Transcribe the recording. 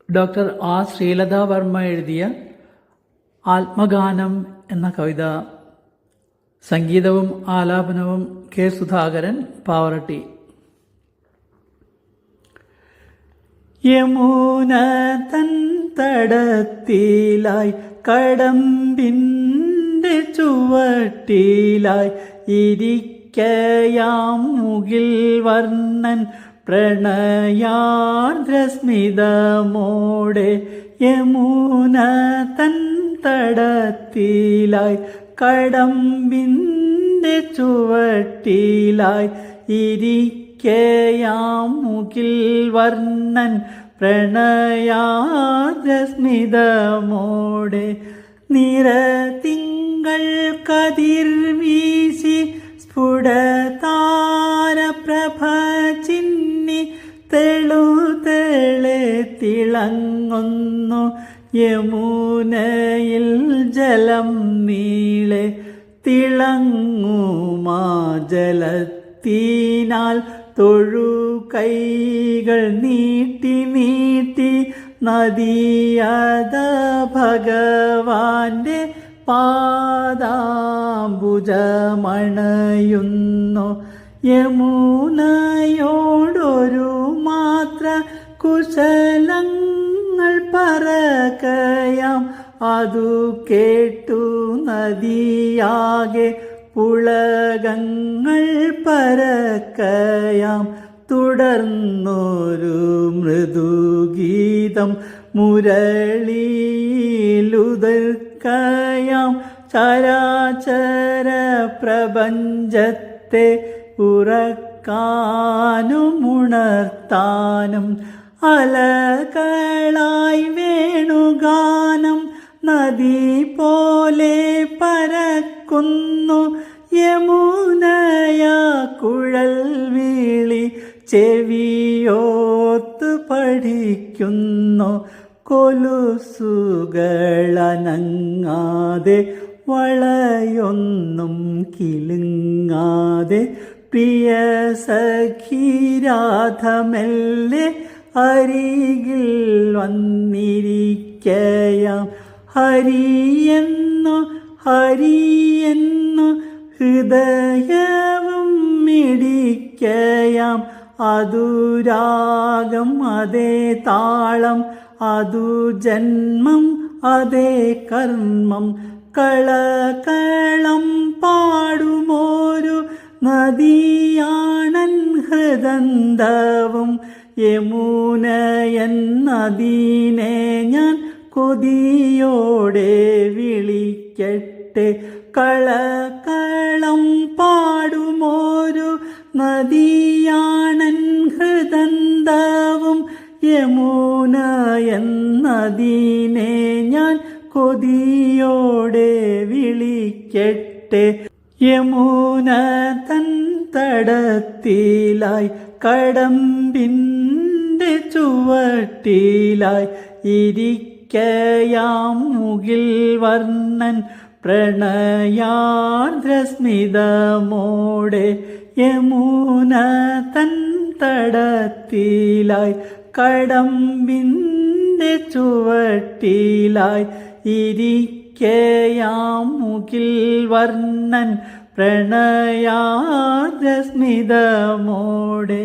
Doctor R Sreelatha Varma എഴുതിയ ആത്മഗാനം എന്ന കവിത. സംഗീതവും ആലാപനവും കെ സുധാകരൻ, പാവറട്ടി. യമുന തൻ തടത്തിലായി കടമ്പിൻ്റെ ചുവട്ടിലായി ഇരിക്കയാം മുകിൽ വർണ്ണൻ പ്രണയാർദ്രസ്മിതമോടെ. യമുന തൻ തടത്തിലായി കടമ്പിൻ്റെ ചുവട്ടിലായി ഇരിക്കയാം മുകിൽ വർണ്ണൻ പ്രണയാർദ്രസ്മിതമോടെ. നിറതിങ്കൾ കതിർ വീശി സ്ഫുടതാരപ്രഭ ചിന്നി തെളുതെളെ തിളങ്ങുന്നു യമുനയിൽ ജലം നീളെ. തിളങ്ങുമാ ജലത്തിനാൽ തൊഴുകൈകൾ നീട്ടി നീട്ടി നദിയത ഭഗവാന്റെ പാദാംബുജമണയുന്നു. യമുനയോടൊരു മാത്ര കുശലങ്ങൾ പറകയാം. അതു കേട്ടു നദിയാകെ പുളകങ്ങൾ പരക്കയാം. തുടർന്നൊരു മൃദുഗീതം മുരളിയിലുതിർക്കയാം. ചരാചര പ്രപഞ്ചത്തെ ഉറക്കാനും ഉണർത്താനും അലകളായി വേണുഗാനം നദി പോലെ പരക്കുന്നു. യമുനയ കുഴൽ വീളി ചെവിയോത്ത് പഠിക്കുന്നു. കൊലുസുകളനങ്ങാതെ വളയൊന്നും കിലുങ്ങാതെ പ്രിയ സഖീരാധമെല്ലെ അരികിൽ വന്നിരിക്കയാം. ഹരിയെന്നു ഹരിയെന്നു ഹൃദയവും മിടിക്കയാം. അതു രാഗം അതേ താളം അതു ജന്മം അതേ കർമ്മം. കളകളം പാടുമോരു നദിയാണൻ ഹൃദന്തവും. യമുനയെന്നതിനെ ഞാൻ കൊതിയോടെ വിളിക്കട്ടെ. കളകളം പാടുമോരു നദിയാണൻ ഹൃദന്തവും. യമുനയെന്നതിനെ ഞാൻ കൊതിയോടെ വിളിക്കട്ടെ. യമുന തൻ തടത്തിലായി കടമ്പിൻ്റെ ചുവട്ടിലായി ഇരിക്കയാം മുകിൽ വർണ്ണൻ പ്രണയാർദ്രസ്മിതമോടെ. യമുന തൻ തടത്തിലായി കടമ്പിൻ്റെ ചുവട്ടിലായി ഇരിക്കയാം മുകിൽ വർണ്ണൻ പ്രണയാർദ്രസ്മിതമോടെ.